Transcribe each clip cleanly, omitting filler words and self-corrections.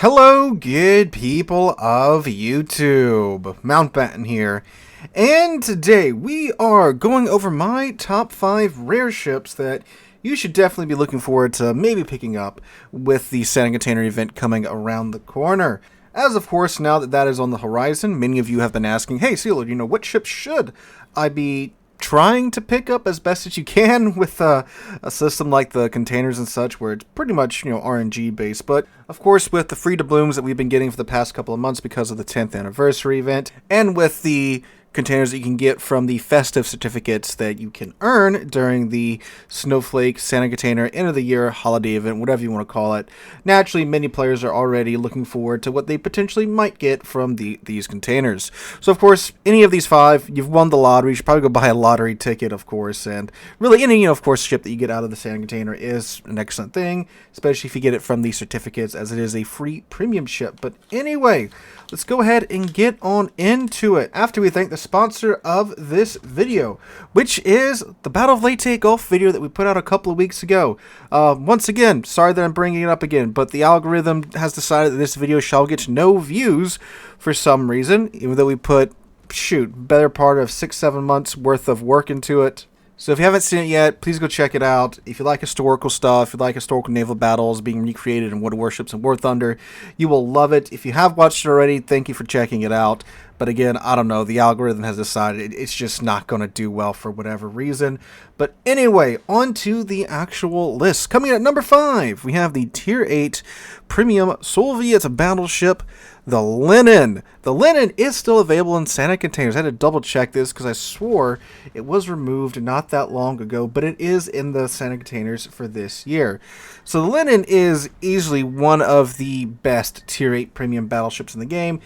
Hello, good people of YouTube. Mountbatten here, and today we are going over my top 5 rare ships that you should definitely be looking forward to maybe picking up with the Santa Container event coming around the corner. As of course, now that is on the horizon, many of you have been asking, hey Sealord, what ships should I be trying to pick up as best as you can with a system like the containers and such, where it's pretty much RNG based. But of course, with the free doubloons that we've been getting for the past couple of months because of the 10th anniversary event, and with the containers that you can get from the festive certificates that you can earn during the Snowflake Santa Container end of the year holiday event, whatever you want to call it. Naturally, many players are already looking forward to what they potentially might get from these containers. So of course, any of these 5, you've won the lottery. You should probably go buy a lottery ticket, of course, and really any of course ship that you get out of the Santa Container is an excellent thing, especially if you get it from the certificates, as it is a free premium ship. But anyway, let's go ahead and get on into it after we thank the sponsor of this video, which is the Battle of Leyte Gulf video that we put out a couple of weeks ago. Once again, sorry that I'm bringing it up again, but the algorithm has decided that this video shall get no views for some reason, even though we put, better part of 6-7 months worth of work into it. So if you haven't seen it yet, please go check it out. If you like historical stuff, if you like historical naval battles being recreated in World of Warships and War Thunder, you will love it. If you have watched it already, thank you for checking it out. But again, I don't know, the algorithm has decided it's just not going to do well for whatever reason. But anyway, on to the actual list. Coming in at number 5, we have the Tier 8 Premium Soviet Battleship, the Lenin. The Lenin is still available in Santa Containers. I had to double check this because I swore it was removed not that long ago, but it is in the Santa Containers for this year. So the Lenin is easily one of the best Tier 8 premium battleships in the game,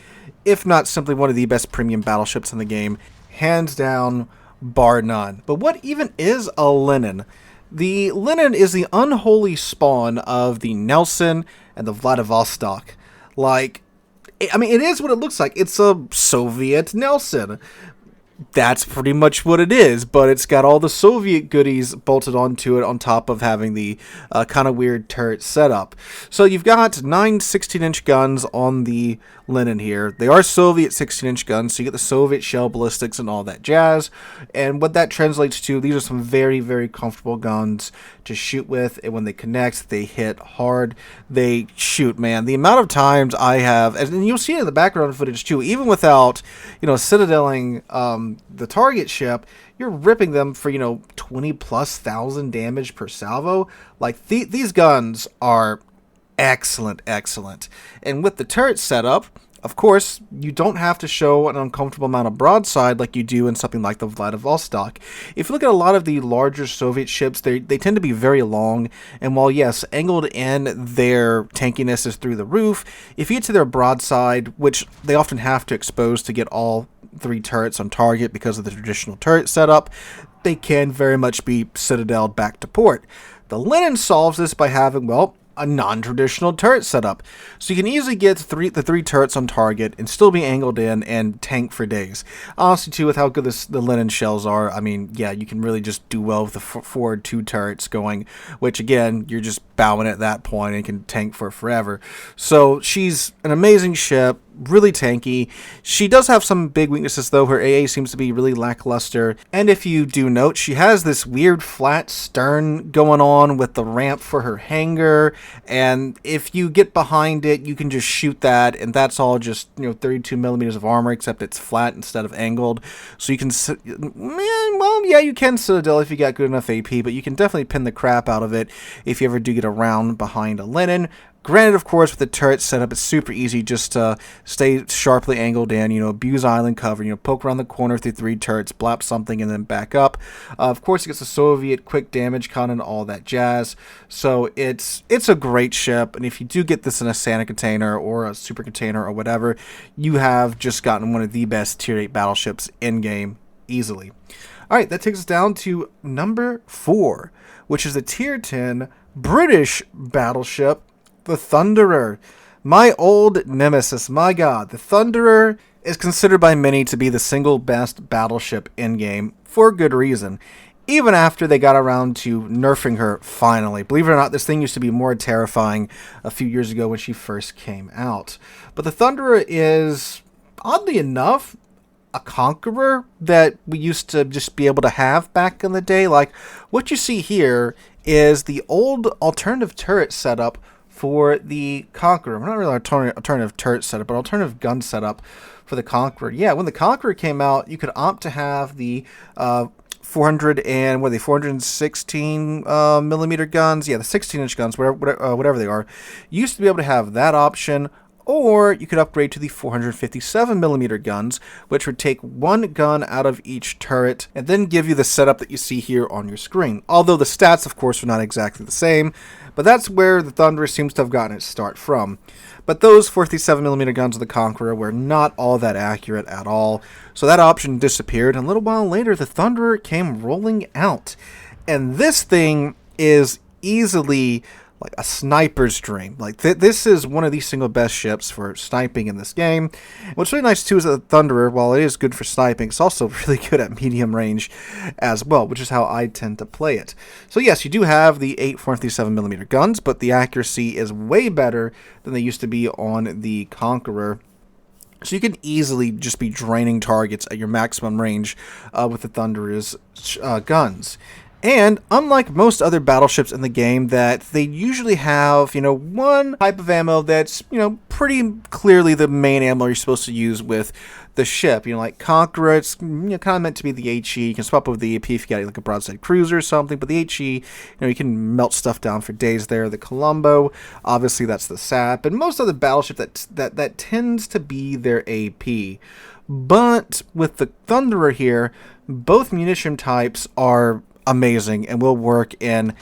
if not simply one of the best premium battleships in the game, hands down, bar none. But what even is a Lenin? The Lenin is the unholy spawn of the Nelson and the Vladivostok. It is what it looks like. It's a Soviet Nelson. That's pretty much what it is, but it's got all the Soviet goodies bolted onto it on top of having the kind of weird turret setup. So you've got 9 16-inch guns on the Lenin here. They are Soviet 16-inch guns, so you get the Soviet shell ballistics and all that jazz. And what that translates to, these are some very, very comfortable guns to shoot with, and when they connect, they hit hard. They shoot, man. The amount of times I have, and you'll see it in the background footage too, even without, citadeling the target ship, you're ripping them for 20,000+ damage per salvo. Like these guns are excellent. And with the turret setup, of course, you don't have to show an uncomfortable amount of broadside like you do in something like the Vladivostok. If you look at a lot of the larger Soviet ships, they tend to be very long, and while yes, angled in, their tankiness is through the roof, if you get to their broadside, which they often have to expose to get all 3 turrets on target because of the traditional turret setup, they can very much be citadeled back to port. The Lenin solves this by having, a non-traditional turret setup. So you can easily get the three turrets on target and still be angled in and tank for days. Honestly, too, with how good the Lenin shells are, yeah, you can really just do well with the forward 2 turrets going, which again, you're just bowing at that point and can tank for forever. So she's an amazing ship, really tanky. She does have some big weaknesses though. Her AA seems to be really lackluster, and if you do note, she has this weird flat stern going on with the ramp for her hangar, and if you get behind it, you can just shoot that, and that's all just 32 millimeters of armor, except it's flat instead of angled. So you can, you can citadel if you got good enough AP, but you can definitely pin the crap out of it if you ever do get around behind a Lenin. Granted, of course, with the turret setup, it's super easy just to stay sharply angled in, abuse island cover, poke around the corner through 3 turrets, blap something, and then back up. Of course, it gets the Soviet quick damage cannon, all that jazz. So it's a great ship, and if you do get this in a Santa Container or a Super Container or whatever, you have just gotten one of the best Tier 8 battleships in-game, easily. Alright, that takes us down to number 4, which is the Tier 10 British battleship, the Thunderer. My old nemesis, my god. The Thunderer is considered by many to be the single best battleship in-game, for good reason. even after they got around to nerfing her finally. Believe it or not, this thing used to be more terrifying a few years ago when she first came out. But the Thunderer is, oddly enough, a conqueror that we used to just be able to have back in the day. Like, what you see here is the old alternative turret setup for the Conqueror. Not really alternative turret setup, but alternative gun setup for the Conqueror. Yeah, when the Conqueror came out, you could opt to have the 416 millimeter guns. Yeah, the 16-inch guns, whatever they are. You used to be able to have that option, or you could upgrade to the 457 millimeter guns, which would take one gun out of each turret and then give you the setup that you see here on your screen. Although the stats, of course, are not exactly the same, but that's where the Thunderer seems to have gotten its start from. But those 457 millimeter guns of the Conqueror were not all that accurate at all, so that option disappeared, and a little while later the Thunderer came rolling out. And this thing is easily like a sniper's dream. Like this is one of the single best ships for sniping in this game. What's really nice too is that the Thunderer, while it is good for sniping, it's also really good at medium range as well, which is how I tend to play it. So yes, you do have the 8 457mm guns, but the accuracy is way better than they used to be on the Conqueror. So you can easily just be draining targets at your maximum range with the Thunderer's guns. And unlike most other battleships in the game, that they usually have, one type of ammo that's, pretty clearly the main ammo you're supposed to use with the ship. Like Conqueror, it's kind of meant to be the HE. You can swap over the AP if you got like a broadside cruiser or something, but the HE, you can melt stuff down for days there. The Colombo, obviously that's the SAP, and most other battleship that tends to be their AP. But with the Thunderer here, both munition types are amazing and will work in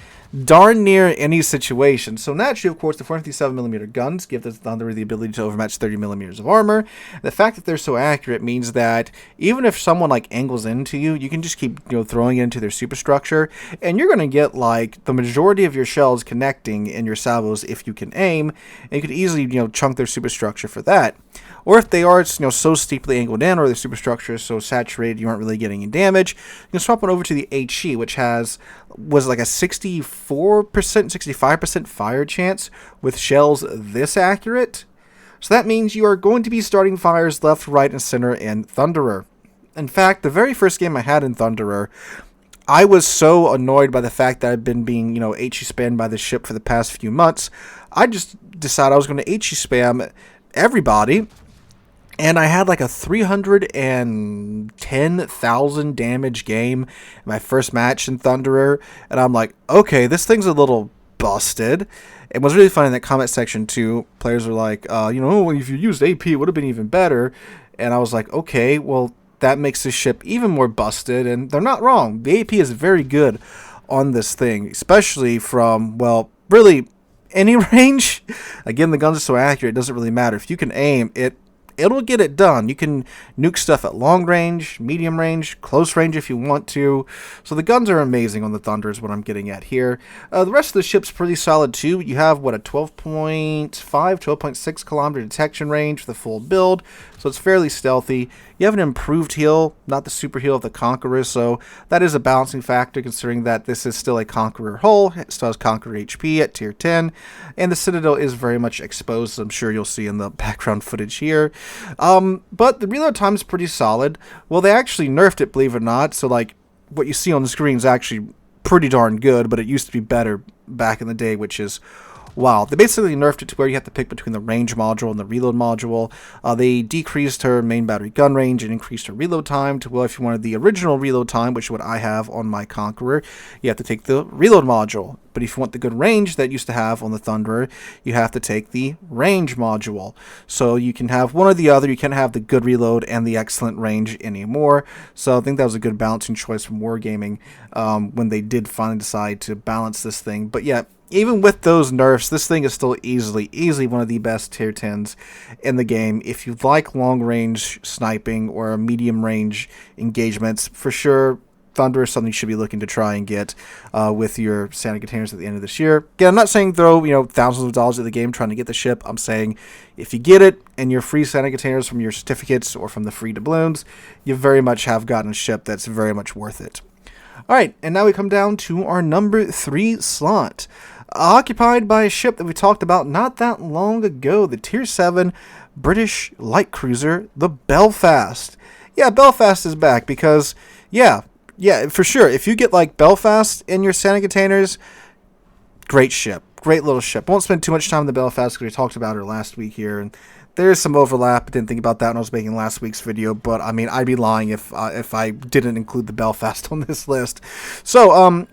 darn near any situation. So naturally, of course, the 457mm guns give the Thunderer the ability to overmatch 30mm of armor. The fact that they're so accurate means that even if someone like angles into you, you can just keep throwing it into their superstructure, and you're going to get like the majority of your shells connecting in your salvos if you can aim, and you could easily chunk their superstructure for that. Or if they are so steeply angled in, or the superstructure is so saturated you aren't really getting any damage, you can swap it over to the HE, which was like a 64%, 65% fire chance with shells this accurate. So that means you are going to be starting fires left, right, and center in Thunderer. In fact, the very first game I had in Thunderer, I was so annoyed by the fact that I've been being, HE spammed by the ship for the past few months. I just decided I was going to HE spam everybody. And I had like a 310,000 damage game in my first match in Thunderer. And I'm like, okay, this thing's a little busted. It was really funny in that comment section too. Players were like, if you used AP, it would have been even better. And I was like, okay, well, that makes this ship even more busted. And they're not wrong. The AP is very good on this thing, especially from, really any range. Again, the guns are so accurate, it doesn't really matter. If you can aim, it'll get it done. You can nuke stuff at long range, medium range, close range if you want to. So the guns are amazing on the Thunder is what I'm getting at here. The rest of the ship's pretty solid too. You have, a 12.6 kilometer detection range for the full build. So it's fairly stealthy. You have an improved heal, not the super heal of the Conqueror, so that is a balancing factor considering that this is still a Conqueror hull. It still has Conqueror HP at tier 10, and the Citadel is very much exposed, as I'm sure you'll see in the background footage here. But the reload time is pretty solid. Well, they actually nerfed it, believe it or not, so like what you see on the screen is actually pretty darn good, but it used to be better back in the day, which is wow. They basically nerfed it to where you have to pick between the range module and the reload module. They decreased her main battery gun range and increased her reload time to, if you wanted the original reload time, which is what I have on my Conqueror, you have to take the reload module. But if you want the good range that used to have on the Thunderer, you have to take the range module. So you can have one or the other. You can't have the good reload and the excellent range anymore. So I think that was a good balancing choice from Wargaming when they did finally decide to balance this thing. But yeah, even with those nerfs, this thing is still easily one of the best tier 10s in the game. If you like long-range sniping or medium-range engagements, for sure, Thunder is something you should be looking to try and get with your Santa containers at the end of this year. Again, I'm not saying throw thousands of dollars at the game trying to get the ship. I'm saying if you get it and your free Santa containers from your certificates or from the free doubloons, you very much have gotten a ship that's very much worth it. Alright, and now we come down to our number 3 slot. Occupied by a ship that we talked about not that long ago, the Tier 7 British light cruiser, the Belfast. Yeah, Belfast is back because, yeah, for sure. If you get like Belfast in your Santa containers, great ship. Great little ship. Won't spend too much time on the Belfast because we talked about her last week here, and there's some overlap. I didn't think about that when I was making last week's video, but I mean, I'd be lying if I didn't include the Belfast on this list. So,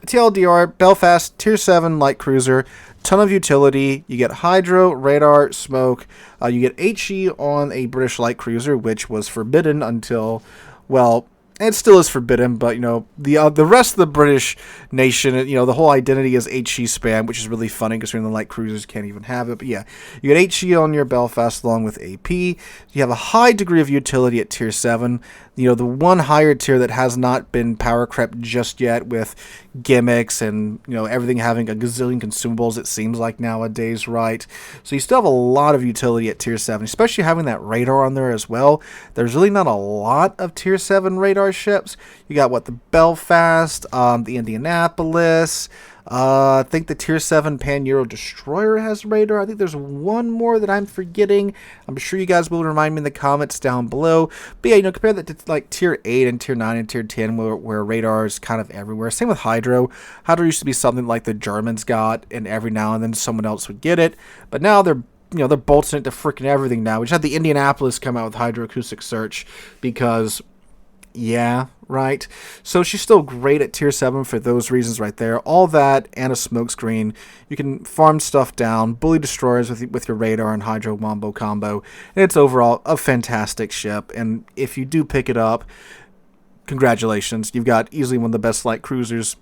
TLDR, Belfast, Tier 7 light cruiser, ton of utility. You get hydro, radar, smoke. You get HE on a British light cruiser, which was forbidden until, well, it still is forbidden, but, you know, the rest of the British nation, you know, the whole identity is HE spam, which is really funny because the light cruisers can't even have it. But yeah, you get HE on your Belfast along with AP. You have a high degree of utility at Tier 7. You know, the one higher tier that has not been power crept just yet with gimmicks and, you know, everything having a gazillion consumables, it seems like nowadays, right? So you still have a lot of utility at Tier 7, especially having that radar on there as well. There's really not a lot of Tier 7 radar ships. You got, what, the Belfast, the Indianapolis, I think the Tier 7 Pan-Euro Destroyer has radar. I think there's one more that I'm forgetting. I'm sure you guys will remind me in the comments down below. But yeah, you know, compare that to like Tier 8 and Tier 9 and Tier 10 where radar is kind of everywhere. Same with Hydro. Hydro used to be something like the Germans got, and every now and then someone else would get it. But now they're bolting it to freaking everything now. We just had the Indianapolis come out with hydroacoustic search because, yeah, right? So she's still great at Tier 7 for those reasons right there. All that and a smokescreen. You can farm stuff down, bully destroyers with your radar and hydro wombo combo. And it's overall a fantastic ship. And if you do pick it up, congratulations. You've got easily one of the best light cruisers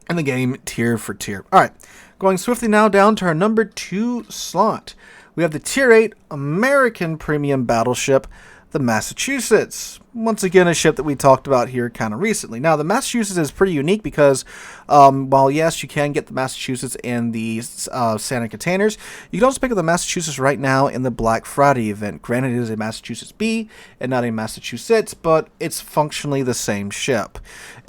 in the game, tier for tier. All right, going swiftly now down to our number 2 slot. We have the Tier 8 American Premium Battleship, the Massachusetts. Once again, a ship that we talked about here kind of recently. Now, the Massachusetts is pretty unique because while, yes, you can get the Massachusetts in the Santa containers, you can also pick up the Massachusetts right now in the Black Friday event. Granted, it is a Massachusetts B and not a Massachusetts, but it's functionally the same ship.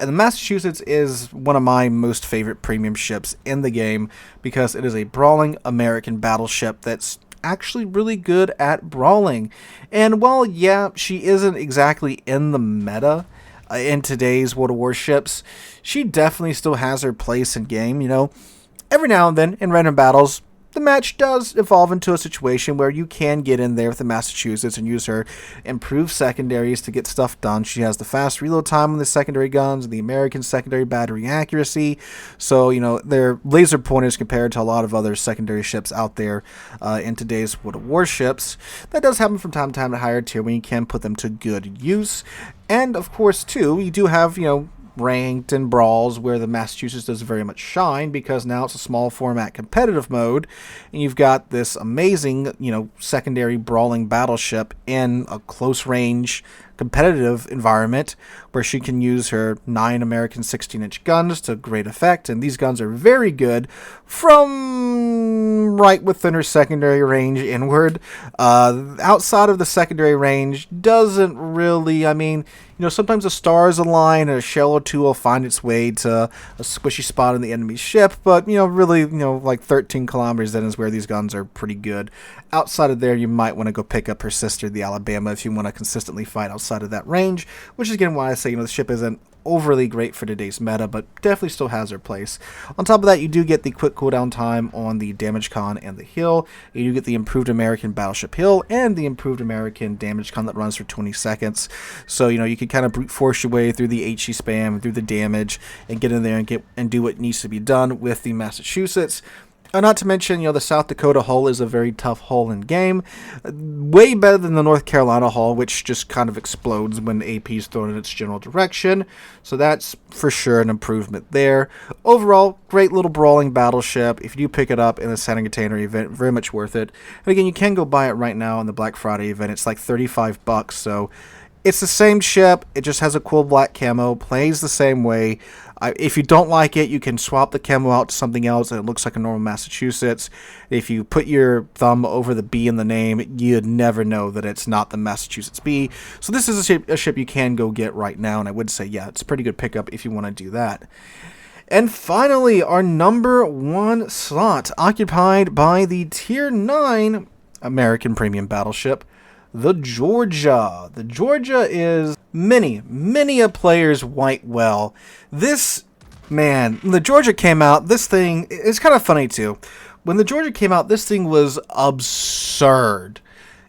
And the Massachusetts is one of my most favorite premium ships in the game because it is a brawling American battleship that's actually really good at brawling. And while, yeah, she isn't exactly in the meta in today's World of Warships, she definitely still has her place in game. You know, every now and then in random battles, the match does evolve into a situation where you can get in there with the Massachusetts and use her improved secondaries to get stuff done. She has the fast reload time on the secondary guns, the American secondary battery accuracy. So, you know, they're laser pointers compared to a lot of other secondary ships out there in today's World of Warships. That does happen from time to time at higher tier when you can put them to good use. And, of course, too, you do have, you know, ranked and brawls where the Massachusetts does very much shine because now it's a small format competitive mode and you've got this amazing, you know, secondary brawling battleship in a close range competitive environment where she can use her 9 American 16-inch guns to great effect, and these guns are very good from right within her secondary range inward. Outside of the secondary range doesn't really, I mean, you know, sometimes the stars align and a shell or two will find its way to a squishy spot in the enemy ship, but, you know, really, you know, like 13 kilometers then is where these guns are pretty good. Outside of there, you might want to go pick up her sister, the Alabama, if you want to consistently fight outside of that range, which is again why I say, you know, the ship isn't overly great for today's meta, but definitely still has her place. On top of that, you do get the quick cooldown time on the damage con and the heal. You do get the improved American battleship heal and the improved American damage con that runs for 20 seconds. So, you know, you can kind of brute force your way through the HE spam, through the damage, and get in there and do what needs to be done with the Massachusetts. Not to mention, you know, the South Dakota hull is a very tough hull in game. Way better than the North Carolina hull, which just kind of explodes when AP is thrown in its general direction. So that's for sure an improvement there. Overall, great little brawling battleship. If you do pick it up in the Santa Container event, very much worth it. And again, you can go buy it right now in the Black Friday event. It's like $35, so it's the same ship. It just has a cool black camo, plays the same way. If you don't like it, you can swap the camo out to something else and it looks like a normal Massachusetts. If you put your thumb over the B in the name, you'd never know that it's not the Massachusetts B. So this is a ship you can go get right now, and I would say, yeah, it's a pretty good pickup if you want to do that. And finally, our number 1 slot, occupied by the Tier 9 American premium battleship, the Georgia. The Georgia is many a player's white whale. This, man, when the Georgia came out, this thing, it's kind of funny too. When the Georgia came out, this thing was absurd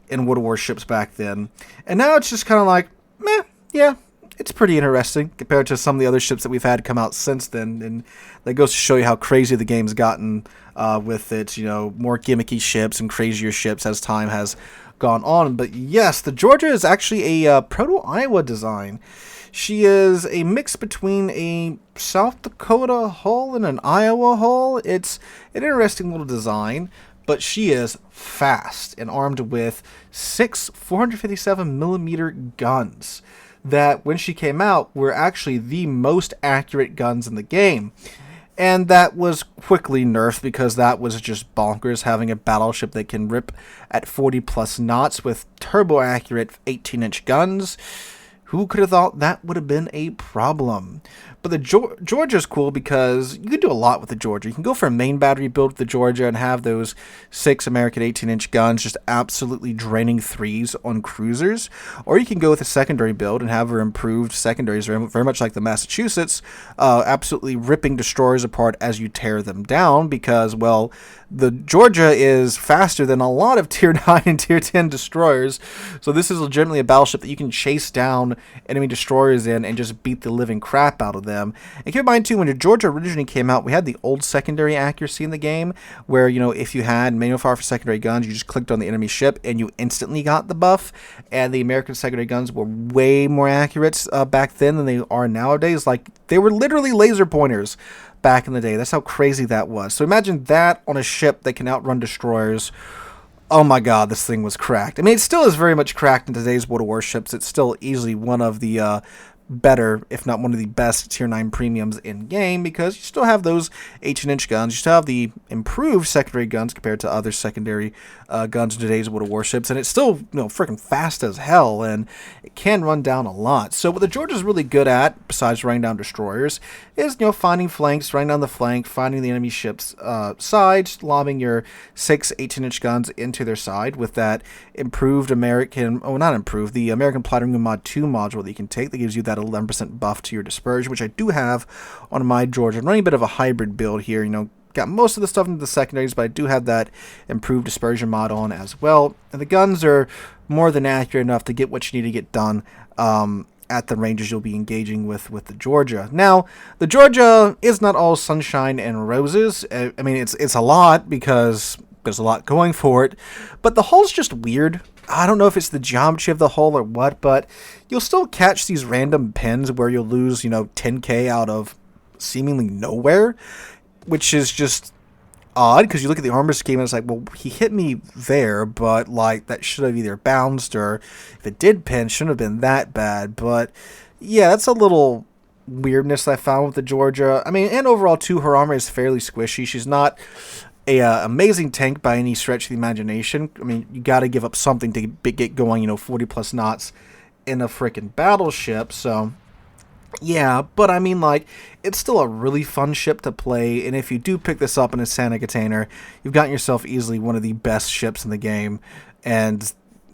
in World Warships back then. And now it's just kind of like, meh, yeah. It's pretty interesting compared to some of the other ships that we've had come out since then, and that goes to show you how crazy the game's gotten with its, more gimmicky ships and crazier ships as time has gone on. But yes, the Georgia is actually a Proto-Iowa design. She is a mix between a South Dakota hull and an Iowa hull. It's an interesting little design, but she is fast and armed with 6 457mm guns that, when she came out, were actually the most accurate guns in the game. And that was quickly nerfed because that was just bonkers, having a battleship that can rip at 40 plus knots with turbo accurate 18-inch guns. Who could have thought that would have been a problem? But the Georgia is cool because you can do a lot with the Georgia. You can go for a main battery build with the Georgia and have those 6 American 18-inch guns just absolutely draining 3s on cruisers. Or you can go with a secondary build and have her improved secondaries, very much like the Massachusetts, absolutely ripping destroyers apart as you tear them down because, well, the Georgia is faster than a lot of Tier 9 and Tier 10 destroyers. So this is legitimately a battleship that you can chase down enemy destroyers in and just beat the living crap out of them. And keep in mind, too, when the Georgia originally came out, we had the old secondary accuracy in the game where, if you had manual fire for secondary guns, you just clicked on the enemy ship and you instantly got the buff. And the American secondary guns were way more accurate back then than they are nowadays. Like, they were literally laser pointers back in the day. That's how crazy that was. So imagine that on a ship that can outrun destroyers. Oh my god, this thing was cracked. I mean, it still is very much cracked in today's World of Warships. It's still easily one of the better, if not one of the best, Tier 9 premiums in-game, because you still have those 18-inch guns. You still have the improved secondary guns compared to other secondary guns in today's World of Warships, and it's still, freaking fast as hell, and it can run down a lot. So what the Georgia's really good at, besides running down destroyers, is, finding flanks, running down the flank, finding the enemy ship's sides, lobbing your 6 18-inch guns into their side with that improved American, not improved, the American Platinum Mod 2 module that you can take that gives you that 11% buff to your dispersion, which I do have on my Georgia. I'm running a bit of a hybrid build here, got most of the stuff into the secondaries, but I do have that improved dispersion mod on as well. And the guns are more than accurate enough to get what you need to get done at the ranges you'll be engaging with the Georgia. Now, the Georgia is not all sunshine and roses. I mean, it's a lot because there's a lot going for it, but the hull's just weird. I don't know if it's the geometry of the hull or what, but you'll still catch these random pins where you'll lose, 10k out of seemingly nowhere, which is just odd because you look at the armor scheme and it's like, well, he hit me there, but that should have either bounced, or if it did pin, shouldn't have been that bad. But yeah, that's a little weirdness that I found with the Georgia. I mean, and overall too, her armor is fairly squishy. She's not a amazing tank by any stretch of the imagination. I mean, you got to give up something to get going, 40 plus knots in a freaking battleship. So yeah, but I mean, it's still a really fun ship to play, and if you do pick this up in a Santa container, you've gotten yourself easily one of the best ships in the game, and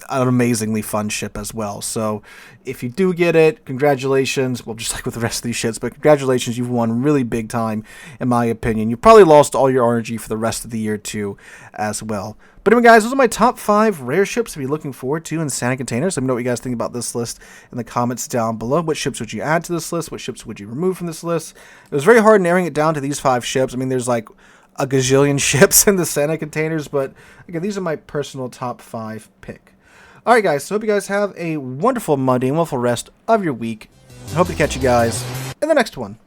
an amazingly fun ship as well. So if you do get it, congratulations. Well, just like with the rest of these ships, but congratulations, you've won really big time, in my opinion. You probably lost all your RNG for the rest of the year too as well. But anyway, guys, those are my top 5 rare ships to be looking forward to in Santa containers. Let me know what you guys think about this list in the comments down below. What ships would you add to this list? What ships would you remove from this list? It was very hard narrowing it down to these 5 ships. I mean, there's like a gazillion ships in the Santa containers, but again, these are my personal top 5 pick. Alright guys, so hope you guys have a wonderful Monday and wonderful rest of your week. I hope to catch you guys in the next one.